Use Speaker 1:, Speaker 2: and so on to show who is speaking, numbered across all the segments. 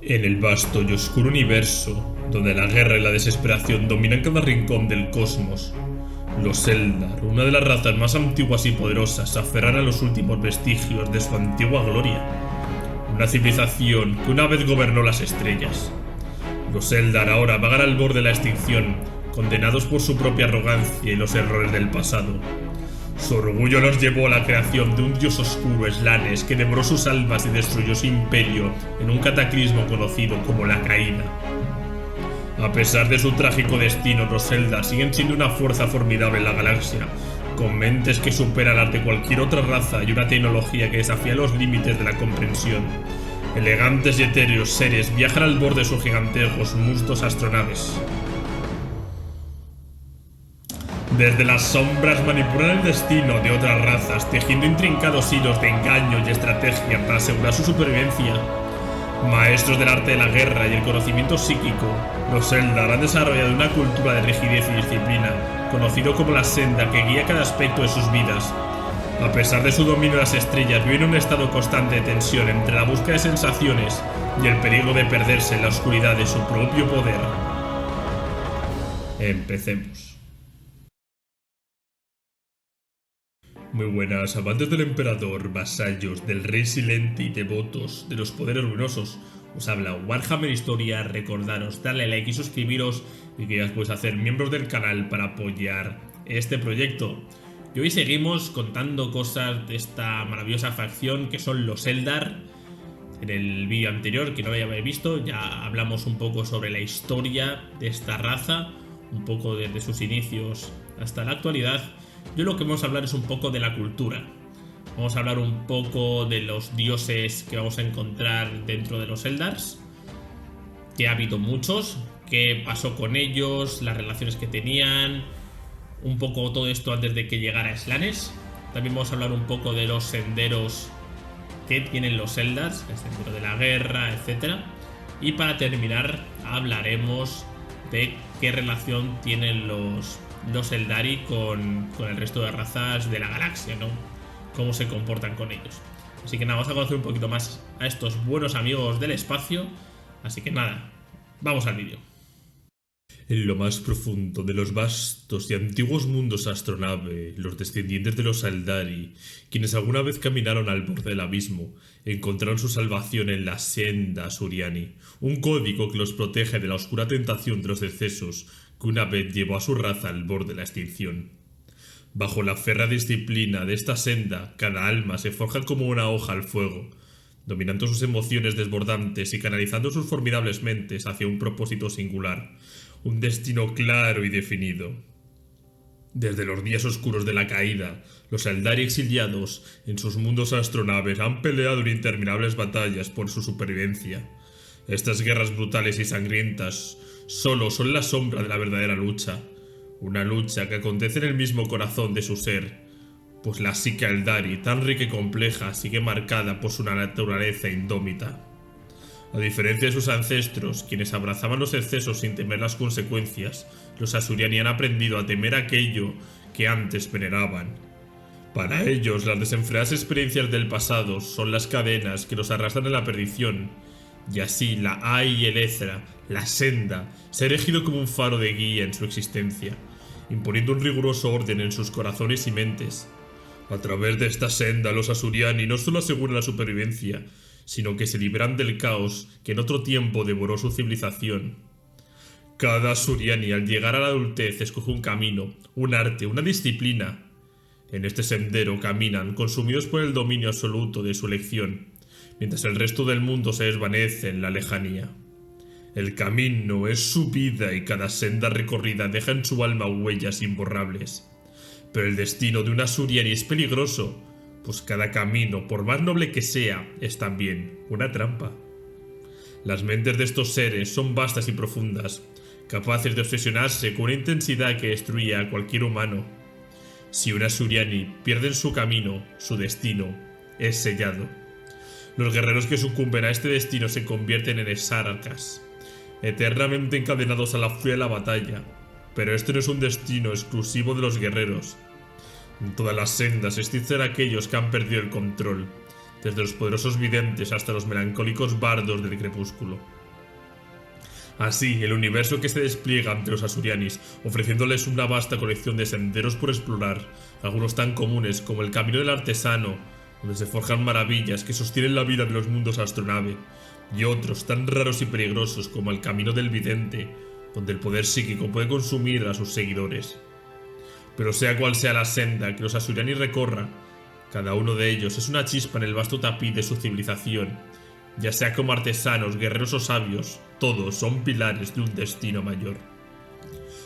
Speaker 1: En el vasto y oscuro universo, donde la guerra y la desesperación dominan cada rincón del cosmos, los Eldar, una de las razas más antiguas y poderosas, se aferran a los últimos vestigios de su antigua gloria. Una civilización que una vez gobernó las estrellas. Los Eldar ahora vagan al borde de la extinción, condenados por su propia arrogancia y los errores del pasado. Su orgullo los llevó a la creación de un dios oscuro, Slanes, que devoró sus almas y destruyó su imperio en un cataclismo conocido como la Caída. A pesar de su trágico destino, los Eldar siguen siendo una fuerza formidable en la galaxia, con mentes que superan las de cualquier otra raza y una tecnología que desafía los límites de la comprensión. Elegantes y etéreos seres viajan al borde de sus gigantescos mustos astronaves. Desde las sombras manipulan el destino de otras razas, tejiendo intrincados hilos de engaño y estrategia para asegurar su supervivencia. Maestros del arte de la guerra y el conocimiento psíquico, los Eldar han desarrollado una cultura de rigidez y disciplina, conocido como la senda que guía cada aspecto de sus vidas. A pesar de su dominio de las estrellas, viven en un estado constante de tensión entre la búsqueda de sensaciones y el peligro de perderse en la oscuridad de su propio poder. Empecemos. Muy buenas, amantes del emperador, vasallos del rey silente y devotos de los poderes ruinosos. Os habla Warhammer Historia. Recordaros darle like y suscribiros, y que ya os podéis hacer miembros del canal para apoyar este proyecto. Y hoy seguimos contando cosas de esta maravillosa facción que son los Eldar. En el vídeo anterior, que no lo hayáis visto, ya hablamos un poco sobre la historia de esta raza, un poco desde sus inicios hasta la actualidad. Yo lo que vamos a hablar es un poco de la cultura. Vamos a hablar un poco de los dioses que vamos a encontrar dentro de los Eldars, que ha habido muchos, qué pasó con ellos, las relaciones que tenían, un poco todo esto antes de que llegara Slanes. También vamos a hablar un poco de los senderos que tienen los Eldars, el sendero de la guerra, etc. Y para terminar hablaremos de qué relación tienen los Eldari con el resto de razas de la galaxia, ¿no? Cómo se comportan con ellos. Así que nada, vamos a conocer un poquito más a estos buenos amigos del espacio. Así que nada, vamos al vídeo. En lo más profundo de los vastos y antiguos mundos astronave, los descendientes de los Eldari, quienes alguna vez caminaron al borde del abismo, encontraron su salvación en la senda Suriani, un código que los protege de la oscura tentación de los excesos que una vez llevó a su raza al borde de la extinción. Bajo la férrea disciplina de esta senda, cada alma se forja como una hoja al fuego, dominando sus emociones desbordantes y canalizando sus formidables mentes hacia un propósito singular, un destino claro y definido. Desde los días oscuros de la caída, los Eldari exiliados en sus mundos astronaves han peleado en interminables batallas por su supervivencia. Estas guerras brutales y sangrientas solo son la sombra de la verdadera lucha, una lucha que acontece en el mismo corazón de su ser, pues la psique Eldari, tan rica y compleja, sigue marcada por su naturaleza indómita. A diferencia de sus ancestros, quienes abrazaban los excesos sin temer las consecuencias, los Asuryani han aprendido a temer aquello que antes veneraban. Para ellos, las desenfrenadas experiencias del pasado son las cadenas que los arrastran en la perdición, y así la Ai y el Ezra, la senda, se ha erigido como un faro de guía en su existencia, imponiendo un riguroso orden en sus corazones y mentes. A través de esta senda, los Asuryani no solo aseguran la supervivencia, sino que se liberan del caos que en otro tiempo devoró su civilización. Cada Asuryani al llegar a la adultez escoge un camino, un arte, una disciplina. En este sendero caminan, consumidos por el dominio absoluto de su elección, mientras el resto del mundo se desvanece en la lejanía. El camino es su vida y cada senda recorrida deja en su alma huellas imborrables. Pero el destino de un Asuryani es peligroso, pues cada camino, por más noble que sea, es también una trampa. Las mentes de estos seres son vastas y profundas, capaces de obsesionarse con una intensidad que destruye a cualquier humano. Si un Asuryani pierde en su camino, su destino es sellado. Los guerreros que sucumben a este destino se convierten en exarcas, eternamente encadenados a la furia de la batalla. Pero este no es un destino exclusivo de los guerreros. En todas las sendas existen aquellos que han perdido el control, desde los poderosos videntes hasta los melancólicos bardos del crepúsculo. Así, el universo que se despliega ante los Asuryani, ofreciéndoles una vasta colección de senderos por explorar, algunos tan comunes como el camino del artesano, donde se forjan maravillas que sostienen la vida de los mundos astronave, y otros tan raros y peligrosos como el camino del vidente, donde el poder psíquico puede consumir a sus seguidores. Pero sea cual sea la senda que los Asuryani recorra, cada uno de ellos es una chispa en el vasto tapiz de su civilización. Ya sea como artesanos, guerreros o sabios, todos son pilares de un destino mayor.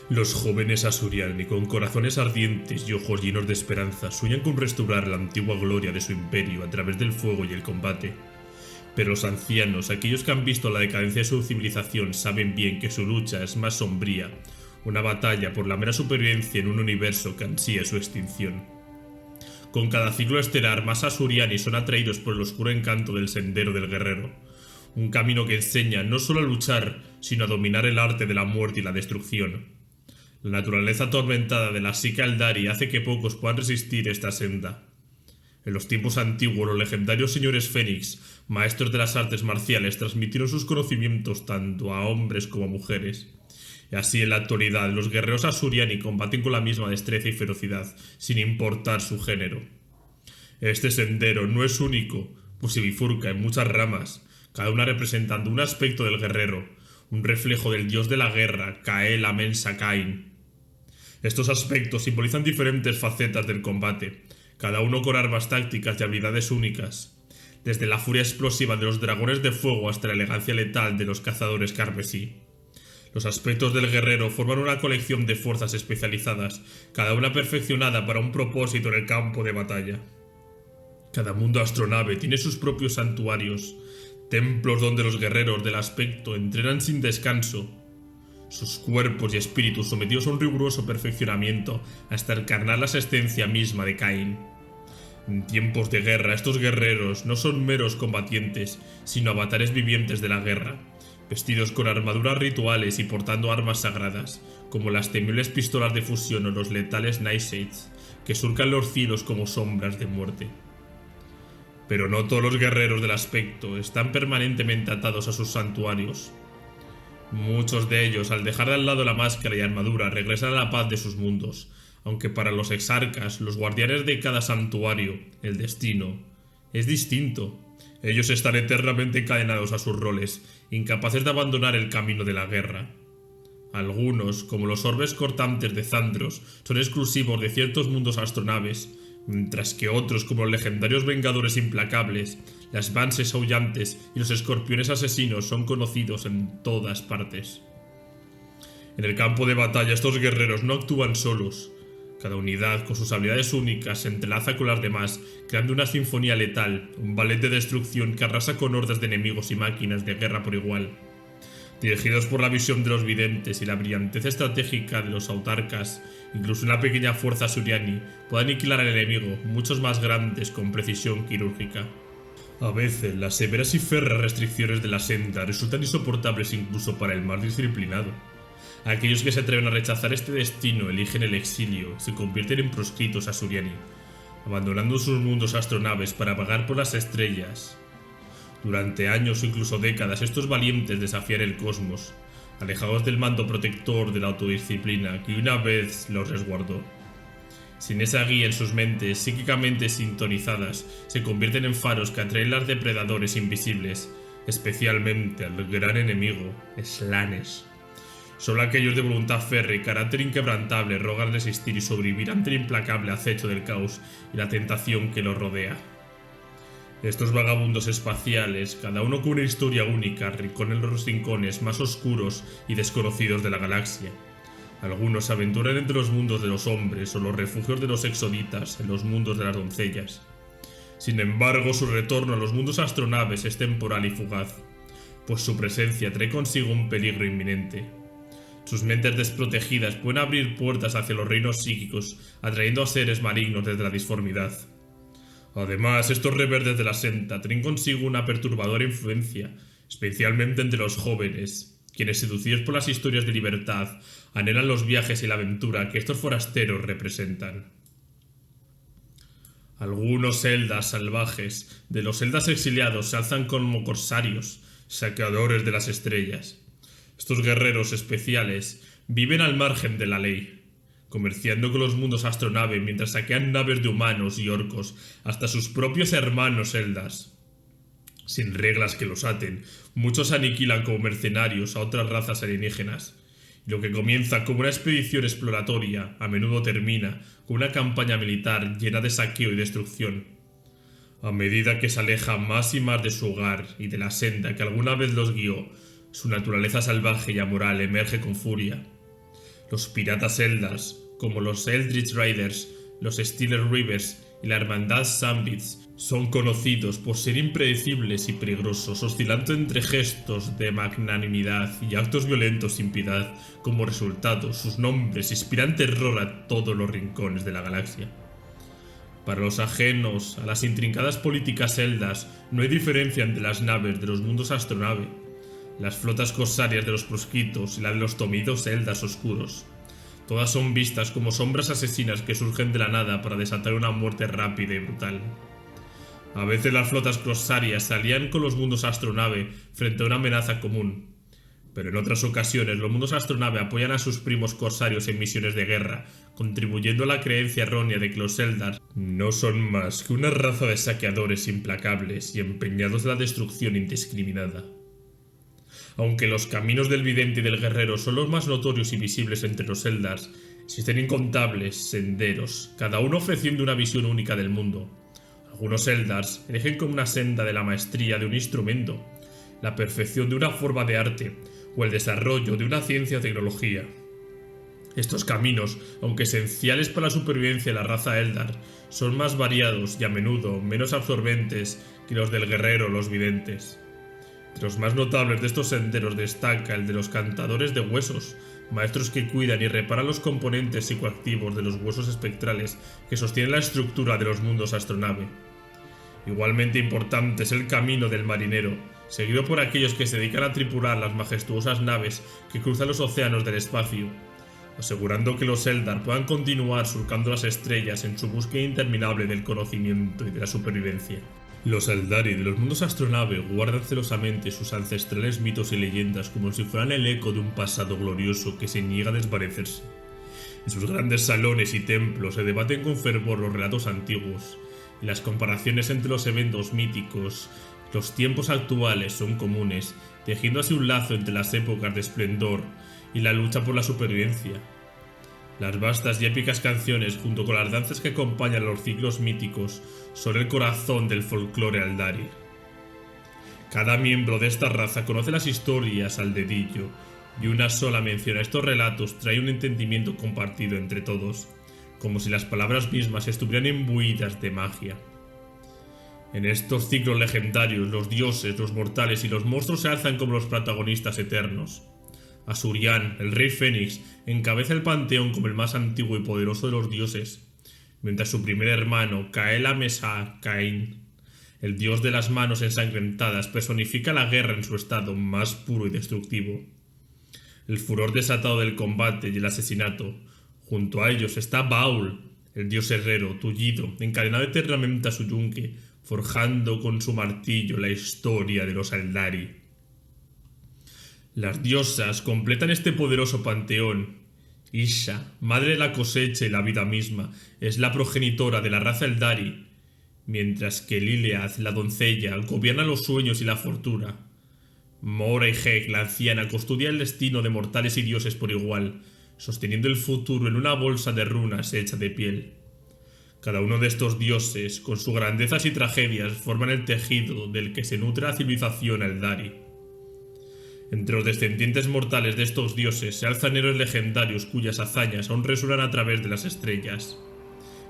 Speaker 1: Los jóvenes Asuryani, con corazones ardientes y ojos llenos de esperanza, sueñan con restaurar la antigua gloria de su imperio a través del fuego y el combate. Pero los ancianos, aquellos que han visto la decadencia de su civilización, saben bien que su lucha es más sombría, una batalla por la mera supervivencia en un universo que ansía su extinción. Con cada ciclo estelar, más Asuryani son atraídos por el oscuro encanto del Sendero del Guerrero, un camino que enseña no solo a luchar, sino a dominar el arte de la muerte y la destrucción. La naturaleza atormentada de la Sika Eldari hace que pocos puedan resistir esta senda. En los tiempos antiguos, los legendarios señores Fénix, maestros de las artes marciales, transmitieron sus conocimientos tanto a hombres como a mujeres. Y así en la actualidad, los guerreros Asuryani combaten con la misma destreza y ferocidad, sin importar su género. Este sendero no es único, pues se bifurca en muchas ramas, cada una representando un aspecto del guerrero, un reflejo del dios de la guerra, Kael Amensa Kain. Estos aspectos simbolizan diferentes facetas del combate, cada uno con armas tácticas y habilidades únicas, desde la furia explosiva de los dragones de fuego hasta la elegancia letal de los cazadores carmesí. Los aspectos del guerrero forman una colección de fuerzas especializadas, cada una perfeccionada para un propósito en el campo de batalla. Cada mundo astronave tiene sus propios santuarios, templos donde los guerreros del aspecto entrenan sin descanso, sus cuerpos y espíritus sometidos a un riguroso perfeccionamiento hasta encarnar la esencia misma de Cain. En tiempos de guerra, estos guerreros no son meros combatientes, sino avatares vivientes de la guerra, vestidos con armaduras rituales y portando armas sagradas, como las temibles pistolas de fusión o los letales Nightshades, que surcan los cielos como sombras de muerte. Pero no todos los guerreros del aspecto están permanentemente atados a sus santuarios. Muchos de ellos, al dejar de lado la máscara y armadura, regresan a la paz de sus mundos, aunque para los exarcas, los guardianes de cada santuario, el destino es distinto. Ellos están eternamente encadenados a sus roles, incapaces de abandonar el camino de la guerra. Algunos, como los orbes cortantes de Zandros, son exclusivos de ciertos mundos astronaves, mientras que otros, como los legendarios vengadores implacables, las Banses aullantes y los escorpiones asesinos, son conocidos en todas partes. En el campo de batalla, estos guerreros no actúan solos. Cada unidad, con sus habilidades únicas, se entrelaza con las demás, creando una sinfonía letal, un ballet de destrucción que arrasa con hordas de enemigos y máquinas de guerra por igual. Dirigidos por la visión de los videntes y la brillantez estratégica de los autarcas, incluso una pequeña fuerza Asuryani puede aniquilar al enemigo, muchos más grandes con precisión quirúrgica. A veces, las severas y férreas restricciones de la senda resultan insoportables incluso para el más disciplinado. Aquellos que se atreven a rechazar este destino eligen el exilio, se convierten en proscritos Asuryani, abandonando sus mundos astronaves para vagar por las estrellas. Durante años o incluso décadas, estos valientes desafían el cosmos, alejados del mando protector de la autodisciplina que una vez los resguardó. Sin esa guía en sus mentes, psíquicamente sintonizadas, se convierten en faros que atraen a los depredadores invisibles, especialmente al gran enemigo, Slanesh. Solo aquellos de voluntad férrea y carácter inquebrantable rogan resistir y sobrevivir ante el implacable acecho del caos y la tentación que los rodea. Estos vagabundos espaciales, cada uno con una historia única, recorren los rincones más oscuros y desconocidos de la galaxia. Algunos se aventuran entre los mundos de los hombres o los refugios de los exoditas en los mundos de las doncellas. Sin embargo, su retorno a los mundos astronaves es temporal y fugaz, pues su presencia trae consigo un peligro inminente. Sus mentes desprotegidas pueden abrir puertas hacia los reinos psíquicos, atrayendo a seres malignos desde la disformidad. Además, estos reverdes de la senda traen consigo una perturbadora influencia, especialmente entre los jóvenes, quienes, seducidos por las historias de libertad, anhelan los viajes y la aventura que estos forasteros representan. Algunos Eldas salvajes de los Eldas exiliados se alzan como corsarios, saqueadores de las estrellas. Estos guerreros especiales viven al margen de la ley, comerciando con los mundos astronave mientras saquean naves de humanos y orcos, hasta sus propios hermanos Eldas. Sin reglas que los aten, muchos aniquilan como mercenarios a otras razas alienígenas. Lo que comienza como una expedición exploratoria, a menudo termina con una campaña militar llena de saqueo y destrucción. A medida que se aleja más y más de su hogar y de la senda que alguna vez los guió, su naturaleza salvaje y amoral emerge con furia. Los piratas Eldas, como los Eldritch Riders, los Steeler Reavers y la hermandad Sambits, son conocidos por ser impredecibles y peligrosos, oscilando entre gestos de magnanimidad y actos violentos sin piedad. Como resultado, sus nombres inspiran terror a todos los rincones de la galaxia. Para los ajenos a las intrincadas políticas Eldas, no hay diferencia entre las naves de los mundos astronave, las flotas corsarias de los proscritos y la de los tomidos Eldas oscuros. Todas son vistas como sombras asesinas que surgen de la nada para desatar una muerte rápida y brutal. A veces las flotas corsarias se alían con los mundos astronave frente a una amenaza común, pero en otras ocasiones los mundos astronave apoyan a sus primos corsarios en misiones de guerra, contribuyendo a la creencia errónea de que los Eldar no son más que una raza de saqueadores implacables y empeñados en la destrucción indiscriminada. Aunque los caminos del vidente y del guerrero son los más notorios y visibles entre los Eldars, existen incontables senderos, cada uno ofreciendo una visión única del mundo. Algunos Eldars eligen como una senda de la maestría de un instrumento, la perfección de una forma de arte o el desarrollo de una ciencia o tecnología. Estos caminos, aunque esenciales para la supervivencia de la raza Eldar, son más variados y a menudo menos absorbentes que los del guerrero o los videntes. Entre los más notables de estos senderos destaca el de los cantadores de huesos, maestros que cuidan y reparan los componentes psicoactivos de los huesos espectrales que sostienen la estructura de los mundos astronave. Igualmente importante es el camino del marinero, seguido por aquellos que se dedican a tripular las majestuosas naves que cruzan los océanos del espacio, asegurando que los Eldar puedan continuar surcando las estrellas en su búsqueda interminable del conocimiento y de la supervivencia. Los Eldari de los mundos astronave guardan celosamente sus ancestrales mitos y leyendas como si fueran el eco de un pasado glorioso que se niega a desvanecerse. En sus grandes salones y templos se debaten con fervor los relatos antiguos, y las comparaciones entre los eventos míticos y los tiempos actuales son comunes, tejiendo así un lazo entre las épocas de esplendor y la lucha por la supervivencia. Las vastas y épicas canciones, junto con las danzas que acompañan a los ciclos míticos, son el corazón del folclore Eldari. Cada miembro de esta raza conoce las historias al dedillo, y una sola mención a estos relatos trae un entendimiento compartido entre todos, como si las palabras mismas estuvieran imbuidas de magia. En estos ciclos legendarios, los dioses, los mortales y los monstruos se alzan como los protagonistas eternos. Asurian, el rey Fénix, encabeza el panteón como el más antiguo y poderoso de los dioses, mientras su primer hermano, Kaela Mesa Cain, el dios de las manos ensangrentadas, personifica la guerra en su estado más puro y destructivo. El furor desatado del combate y el asesinato. Junto a ellos está Baul, el dios herrero, tullido, encadenado eternamente a su yunque, forjando con su martillo la historia de los Eldari. Las diosas completan este poderoso panteón. Isha, madre de la cosecha y la vida misma, es la progenitora de la raza Eldari, mientras que Liliath, la doncella, gobierna los sueños y la fortuna. Mora y Hek, la anciana, custodia el destino de mortales y dioses por igual, sosteniendo el futuro en una bolsa de runas hecha de piel. Cada uno de estos dioses, con sus grandezas y tragedias, forman el tejido del que se nutre la civilización Eldari. Entre los descendientes mortales de estos dioses se alzan héroes legendarios cuyas hazañas aún resuenan a través de las estrellas.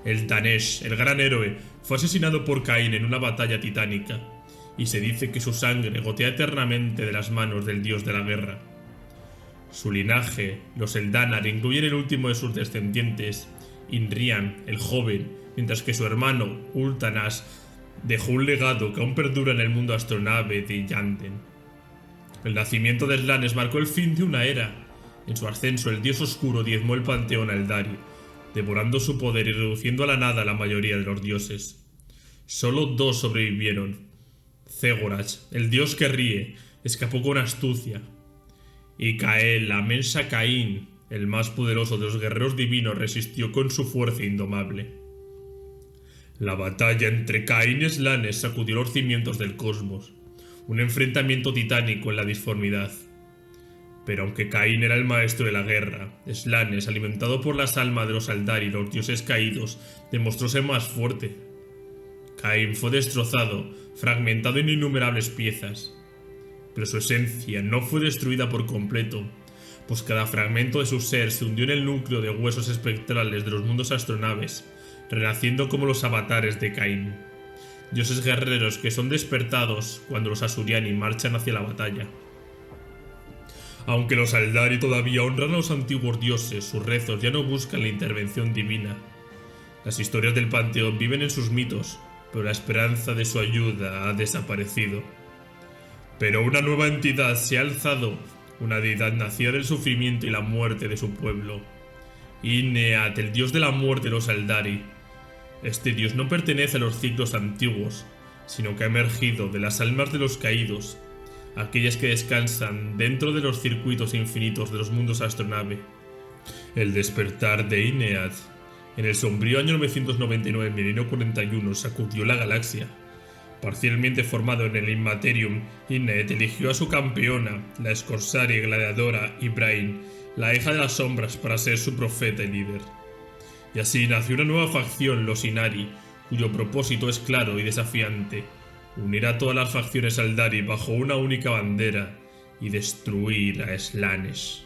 Speaker 1: El Danesh, el gran héroe, fue asesinado por Caín en una batalla titánica, y se dice que su sangre gotea eternamente de las manos del dios de la guerra. Su linaje, los Eldanar, incluyen el último de sus descendientes, Inrian, el joven, mientras que su hermano, Ultanas, dejó un legado que aún perdura en el mundo astronave de Yanden. El nacimiento de Slanes marcó el fin de una era. En su ascenso, el dios oscuro diezmó el panteón Eldari, devorando su poder y reduciendo a la nada a la mayoría de los dioses. Solo dos sobrevivieron. Zegorach, el dios que ríe, escapó con astucia, y Cael, la Mensa Caín, el más poderoso de los guerreros divinos, resistió con su fuerza indomable. La batalla entre Caín y Slanes sacudió los cimientos del cosmos, un enfrentamiento titánico en la disformidad. Pero aunque Caín era el maestro de la guerra, Slanes, alimentado por las almas de los Aldari, los dioses caídos, demostró ser más fuerte. Caín fue destrozado, fragmentado en innumerables piezas, pero su esencia no fue destruida por completo, pues cada fragmento de su ser se hundió en el núcleo de huesos espectrales de los mundos astronaves, renaciendo como los avatares de Caín, dioses guerreros que son despertados cuando los Asuriani marchan hacia la batalla. Aunque los Aldari todavía honran a los antiguos dioses, sus rezos ya no buscan la intervención divina. Las historias del panteón viven en sus mitos, pero la esperanza de su ayuda ha desaparecido. Pero una nueva entidad se ha alzado, una deidad nacida del sufrimiento y la muerte de su pueblo. Ineat, el dios de la muerte de los Aldari. Este dios no pertenece a los ciclos antiguos, sino que ha emergido de las almas de los caídos, aquellas que descansan dentro de los circuitos infinitos de los mundos astronave. El despertar de Ineat, en el sombrío año 999, milenio 41, sacudió la galaxia. Parcialmente formado en el Immaterium, Ineat eligió a su campeona, la Scorsaria y gladiadora Ibrain, la hija de las sombras, para ser su profeta y líder. Y así nació una nueva facción, los Inari, cuyo propósito es claro y desafiante: unir a todas las facciones Aldari bajo una única bandera y destruir a Slanes.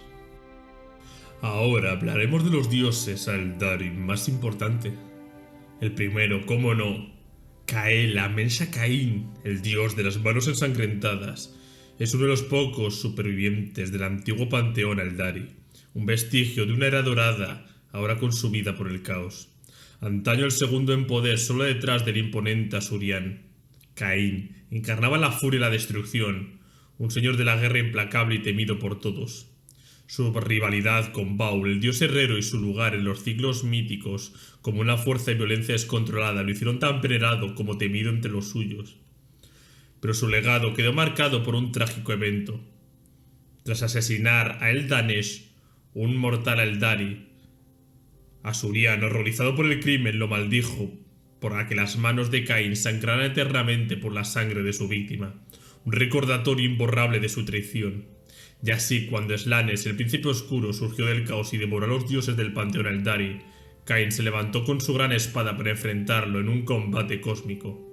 Speaker 1: Ahora hablaremos de los dioses Aldari más importantes. El primero, cómo no, Cael, la Mensa Caín, el dios de las manos ensangrentadas, es uno de los pocos supervivientes del antiguo panteón Aldari, un vestigio de una era dorada, ahora consumida por el caos. Antaño el segundo en poder, solo detrás del imponente Asurian. Caín encarnaba la furia y la destrucción, un señor de la guerra implacable y temido por todos. Su rivalidad con Baul, el dios herrero, y su lugar en los ciclos míticos como una fuerza de violencia descontrolada lo hicieron tan venerado como temido entre los suyos. Pero su legado quedó marcado por un trágico evento. Tras asesinar a Eldanesh, un mortal Aldari, Asuriano, horrorizado por el crimen, lo maldijo para que las manos de Caín sangraran eternamente por la sangre de su víctima, un recordatorio imborrable de su traición. Y así, cuando Slanes, el príncipe oscuro, surgió del caos y devoró a los dioses del panteón Aldari, Caín se levantó con su gran espada para enfrentarlo en un combate cósmico.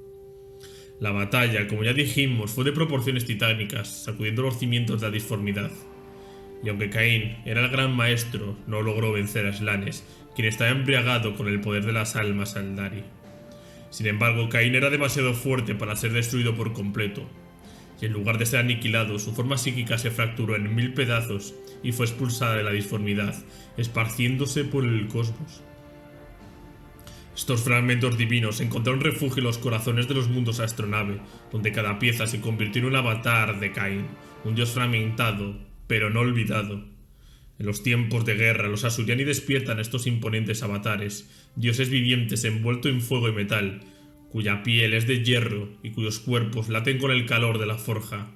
Speaker 1: La batalla, como ya dijimos, fue de proporciones titánicas, sacudiendo los cimientos de la disformidad. Y aunque Caín era el gran maestro, no logró vencer a Slanes, quien estaba embriagado con el poder de las almas Aldari. Sin embargo, Caín era demasiado fuerte para ser destruido por completo, y en lugar de ser aniquilado, su forma psíquica se fracturó en 1000 pedazos y fue expulsada de la disformidad, esparciéndose por el cosmos. Estos fragmentos divinos encontraron refugio en los corazones de los mundos astronave, donde cada pieza se convirtió en un avatar de Caín, un dios fragmentado, pero no olvidado. En los tiempos de guerra, los Asuriani despiertan a estos imponentes avatares, dioses vivientes envueltos en fuego y metal, cuya piel es de hierro y cuyos cuerpos laten con el calor de la forja.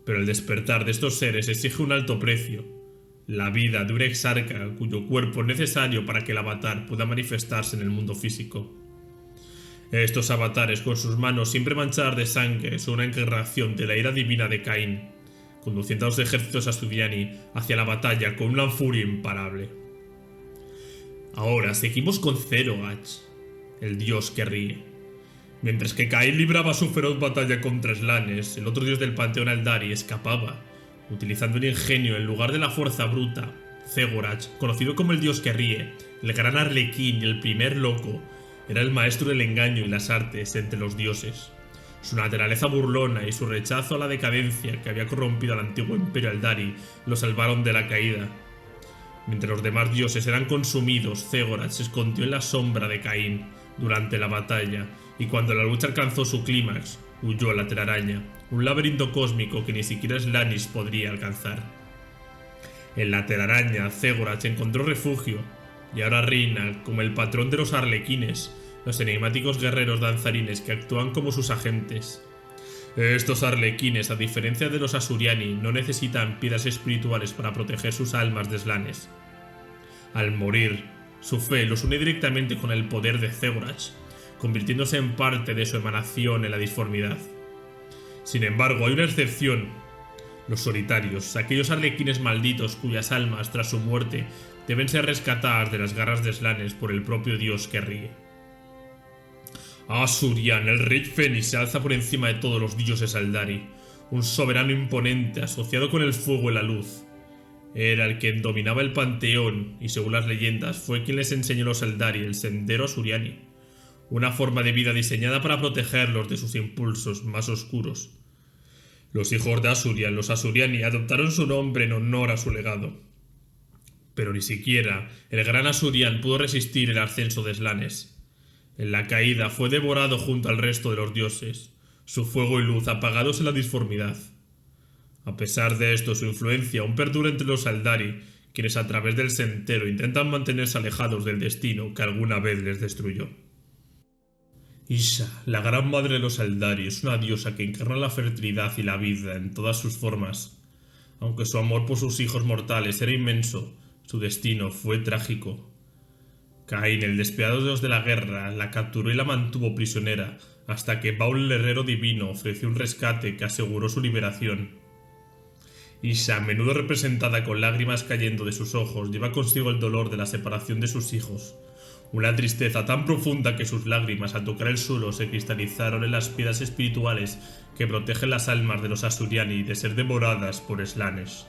Speaker 1: Pero el despertar de estos seres exige un alto precio: la vida de un exarca cuyo cuerpo es necesario para que el avatar pueda manifestarse en el mundo físico. Estos avatares, con sus manos siempre manchadas de sangre, son una encarnación de la ira divina de Caín, conduciendo a los ejércitos Asuriani hacia la batalla con una furia imparable. Ahora seguimos con Zoroark, el dios que ríe. Mientras que Caín libraba su feroz batalla contra Slanes, el otro dios del panteón Aldari escapaba, utilizando el ingenio en lugar de la fuerza bruta. Zoroark, conocido como el dios que ríe, el gran arlequín y el primer loco, era el maestro del engaño y las artes entre los dioses. Su naturaleza burlona y su rechazo a la decadencia que había corrompido al antiguo imperio Aldari lo salvaron de la caída. Mientras los demás dioses eran consumidos, Zoroark se escondió en la sombra de Caín durante la batalla, y cuando la lucha alcanzó su clímax, huyó a la telaraña, un laberinto cósmico que ni siquiera Slanis podría alcanzar. En la telaraña, Zoroark encontró refugio, y ahora reina como el patrón de los arlequines, los enigmáticos guerreros danzarines que actúan como sus agentes. Estos arlequines, a diferencia de los Asuryani, no necesitan piedras espirituales para proteger sus almas de slanes. Al morir, su fe los une directamente con el poder de Zeugras, convirtiéndose en parte de su emanación en la disformidad. Sin embargo, hay una excepción: los solitarios, aquellos arlequines malditos cuyas almas, tras su muerte, deben ser rescatadas de las garras de slanes por el propio dios que ríe. Asurian, el rey Fénix, se alza por encima de todos los dioses Eldari, un soberano imponente asociado con el fuego y la luz. Era el quien dominaba el panteón y, según las leyendas, fue quien les enseñó a los Eldari el sendero Asuriani, una forma de vida diseñada para protegerlos de sus impulsos más oscuros. Los hijos de Asurian, los Asuriani, adoptaron su nombre en honor a su legado. Pero ni siquiera el gran Asurian pudo resistir el ascenso de Slanes. En la caída fue devorado junto al resto de los dioses, su fuego y luz apagados en la disformidad. A pesar de esto, su influencia aún perdura entre los Eldari, quienes a través del sendero intentan mantenerse alejados del destino que alguna vez les destruyó. Isha, la gran madre de los Eldari, es una diosa que encarna la fertilidad y la vida en todas sus formas. Aunque su amor por sus hijos mortales era inmenso, su destino fue trágico. Caín, el despiadado dios de la guerra, la capturó y la mantuvo prisionera, hasta que Baal, el herrero divino, ofreció un rescate que aseguró su liberación. Isha, a menudo representada con lágrimas cayendo de sus ojos, lleva consigo el dolor de la separación de sus hijos, una tristeza tan profunda que sus lágrimas al tocar el suelo se cristalizaron en las piedras espirituales que protegen las almas de los Asuryani de ser devoradas por Slanesh.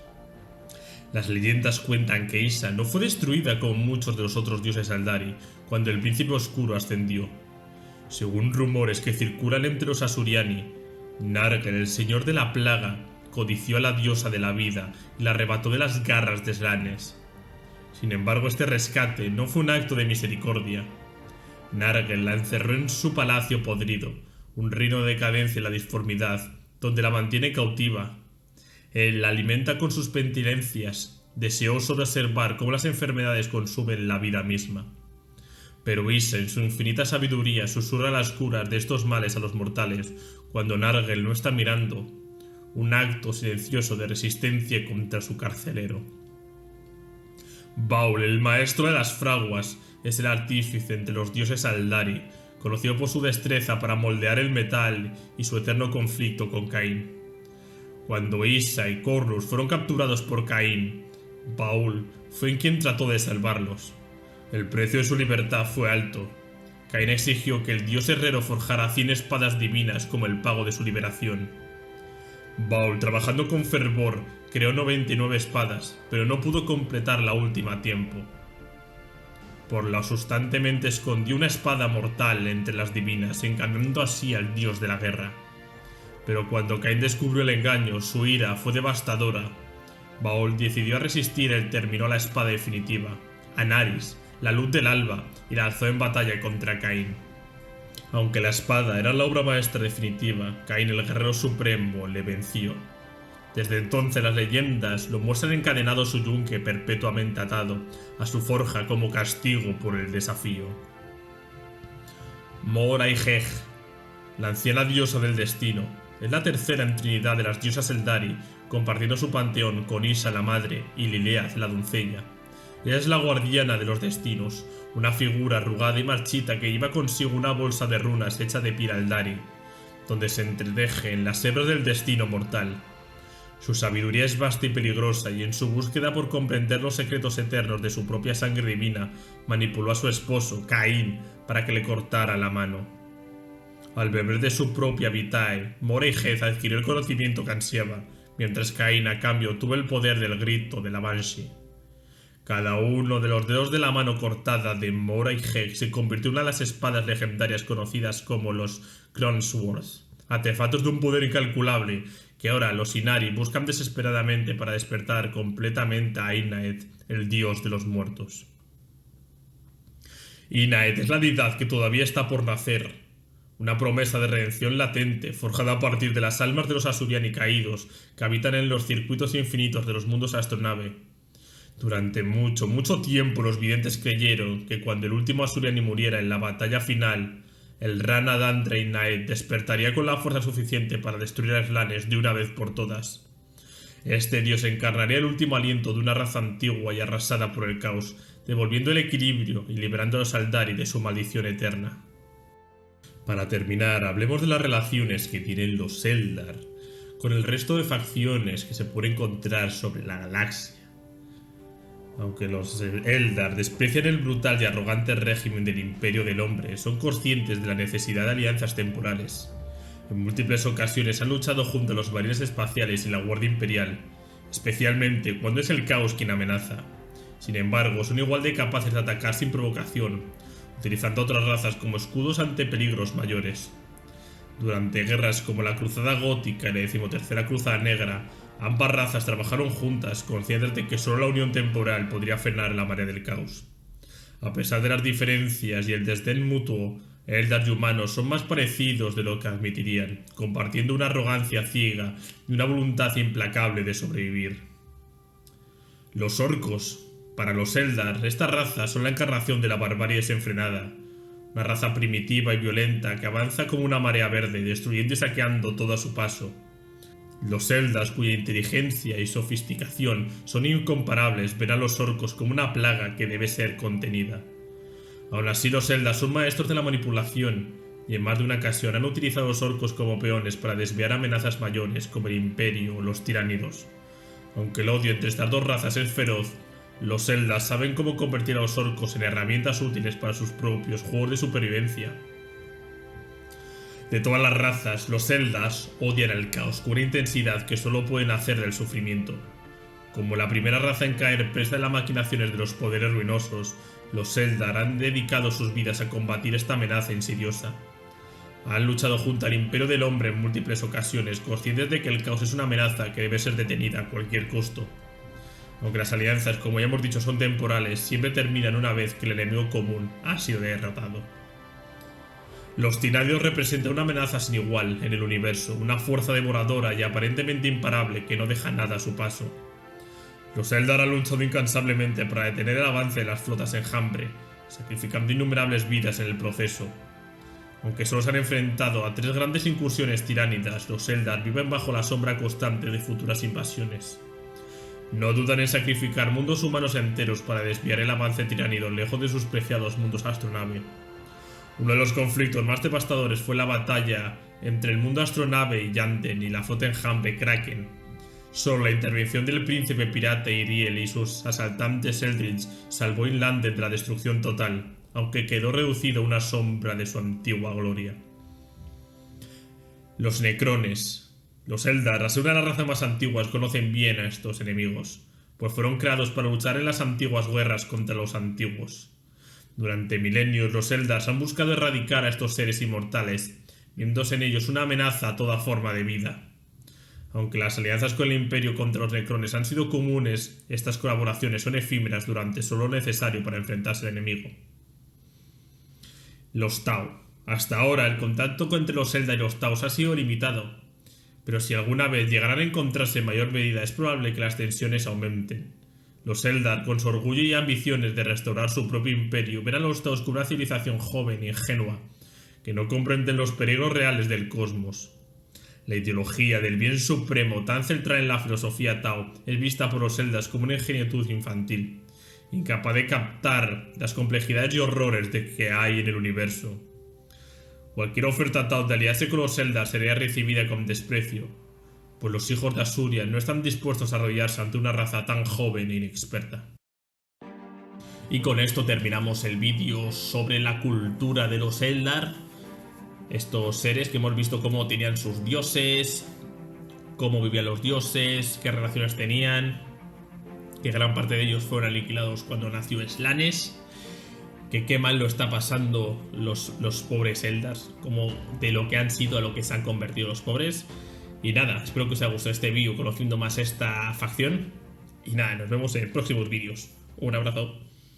Speaker 1: Las leyendas cuentan que Isha no fue destruida como muchos de los otros dioses Eldari cuando el príncipe oscuro ascendió. Según rumores que circulan entre los Asuryani, Nargel, el señor de la plaga, codició a la diosa de la vida y la arrebató de las garras de Slanesh. Sin embargo, este rescate no fue un acto de misericordia. Nargel la encerró en su palacio podrido, un reino de decadencia y la disformidad, donde la mantiene cautiva. Él la alimenta con sus pestilencias, deseoso de observar cómo las enfermedades consumen la vida misma. Pero Isha, en su infinita sabiduría, susurra las curas de estos males a los mortales cuando Nargel no está mirando, un acto silencioso de resistencia contra su carcelero. Baal, el maestro de las fraguas, es el artífice entre los dioses Eldari, conocido por su destreza para moldear el metal y su eterno conflicto con Caín. Cuando Isha y Cornus fueron capturados por Caín, Baal fue quien trató de salvarlos. El precio de su libertad fue alto. Caín exigió que el dios herrero forjara 100 espadas divinas como el pago de su liberación. Baal, trabajando con fervor, creó 99 espadas, pero no pudo completar la última a tiempo. Por lo asustantemente escondió una espada mortal entre las divinas, engañando así al dios de la guerra. Pero cuando Caín descubrió el engaño, su ira fue devastadora. Baal decidió resistir y terminó la espada definitiva, Anaris, la luz del alba, y la alzó en batalla contra Caín. Aunque la espada era la obra maestra definitiva, Caín, el guerrero supremo, le venció. Desde entonces las leyendas lo muestran encadenado a su yunque perpetuamente atado a su forja como castigo por el desafío. Morayhej, la anciana diosa del destino, es la tercera en Trinidad de las diosas Eldari, compartiendo su panteón con Isha la madre y Lileath la doncella. Ella es la guardiana de los destinos, una figura arrugada y marchita que lleva consigo una bolsa de runas hecha de pira Eldari, donde se entretejen las hebras del destino mortal. Su sabiduría es vasta y peligrosa, y en su búsqueda por comprender los secretos eternos de su propia sangre divina, manipuló a su esposo, Caín, para que le cortara la mano. Al beber de su propia vitae, Morayhej adquirió el conocimiento que ansiaba, mientras Caín a cambio tuvo el poder del grito de la Banshee. Cada uno de los dedos de la mano cortada de Morayhej se convirtió en una de las espadas legendarias conocidas como los Kronswords, artefactos de un poder incalculable que ahora los Inari buscan desesperadamente para despertar completamente a Inaeth, el dios de los muertos. Inaeth es la deidad que todavía está por nacer, una promesa de redención latente, forjada a partir de las almas de los Asuryani caídos que habitan en los circuitos infinitos de los mundos astronave. Durante mucho tiempo los videntes creyeron que cuando el último Asuryani muriera en la batalla final, el Ranadan Draenei despertaría con la fuerza suficiente para destruir a Slanesh de una vez por todas. Este dios encarnaría el último aliento de una raza antigua y arrasada por el caos, devolviendo el equilibrio y liberando a los Aldari de su maldición eterna. Para terminar, hablemos de las relaciones que tienen los Eldar con el resto de facciones que se pueden encontrar sobre la galaxia. Aunque los Eldar desprecian el brutal y arrogante régimen del Imperio del Hombre, son conscientes de la necesidad de alianzas temporales. En múltiples ocasiones han luchado junto a los marines espaciales y la Guardia Imperial, especialmente cuando es el caos quien amenaza. Sin embargo, son igual de capaces de atacar sin provocación, utilizando otras razas como escudos ante peligros mayores. Durante guerras como la Cruzada Gótica y la 13ª Cruzada Negra, ambas razas trabajaron juntas, conscientes de que solo la unión temporal podría frenar la marea del caos. A pesar de las diferencias y el desdén mutuo, Eldar y humanos son más parecidos de lo que admitirían, compartiendo una arrogancia ciega y una voluntad implacable de sobrevivir. Los orcos. Para los Eldar, esta raza son la encarnación de la barbarie desenfrenada, una raza primitiva y violenta que avanza como una marea verde, destruyendo y saqueando todo a su paso. Los Eldar, cuya inteligencia y sofisticación son incomparables, ven a los orcos como una plaga que debe ser contenida. Aún así, los Eldar son maestros de la manipulación, y en más de una ocasión han utilizado a los orcos como peones para desviar amenazas mayores como el Imperio o los tiránidos. Aunque el odio entre estas dos razas es feroz, los Eldar saben cómo convertir a los orcos en herramientas útiles para sus propios juegos de supervivencia. De todas las razas, los Eldar odian el caos con una intensidad que solo pueden hacer del sufrimiento. Como la primera raza en caer presa de las maquinaciones de los poderes ruinosos, los Eldar han dedicado sus vidas a combatir esta amenaza insidiosa. Han luchado junto al Imperio del Hombre en múltiples ocasiones, conscientes de que el caos es una amenaza que debe ser detenida a cualquier costo. Aunque las alianzas, como ya hemos dicho, son temporales, siempre terminan una vez que el enemigo común ha sido derrotado. Los Tiranidos representan una amenaza sin igual en el universo, una fuerza devoradora y aparentemente imparable que no deja nada a su paso. Los Eldar han luchado incansablemente para detener el avance de las flotas enjambre, sacrificando innumerables vidas en el proceso. Aunque solo se han enfrentado a 3 grandes incursiones tiránidas, los Eldar viven bajo la sombra constante de futuras invasiones. No dudan en sacrificar mundos humanos enteros para desviar el avance tiránido lejos de sus preciados mundos astronave. Uno de los conflictos más devastadores fue la batalla entre el mundo astronave y Yanden y la flota enjambre Kraken. Solo la intervención del príncipe pirata Iriel y sus asaltantes Eldritch salvó Inlander de la destrucción total, aunque quedó reducido a una sombra de su antigua gloria. Los Necrones. Los Eldar, al ser una de las razas más antiguas, conocen bien a estos enemigos, pues fueron creados para luchar en las antiguas guerras contra los antiguos. Durante milenios, los Eldar han buscado erradicar a estos seres inmortales, viéndose en ellos una amenaza a toda forma de vida. Aunque las alianzas con el Imperio contra los Necrones han sido comunes, estas colaboraciones son efímeras durante solo lo necesario para enfrentarse al enemigo. Los Tau. Hasta ahora, el contacto entre los Eldar y los Tau ha sido limitado, pero si alguna vez llegarán a encontrarse en mayor medida, es probable que las tensiones aumenten. Los Eldar, con su orgullo y ambiciones de restaurar su propio imperio, ven a los Tau como una civilización joven y ingenua, que no comprenden los peligros reales del cosmos. La ideología del bien supremo, tan centrada en la filosofía Tau, es vista por los Eldar como una ingenuidad infantil, incapaz de captar las complejidades y horrores que hay en el universo. Cualquier oferta Tau de aliarse con los Eldar sería recibida con desprecio, pues los hijos de Asuria no están dispuestos a arrodillarse ante una raza tan joven e inexperta. Y con esto terminamos el vídeo sobre la cultura de los Eldar. Estos seres que hemos visto cómo tenían sus dioses, cómo vivían los dioses, qué relaciones tenían, que gran parte de ellos fueron aniquilados cuando nació Slanesh, que qué mal lo está pasando los pobres Eldars, como de lo que han sido a lo que se han convertido los pobres. Y nada, espero que os haya gustado este vídeo conociendo más esta facción. Y nada, nos vemos en próximos vídeos. Un abrazo.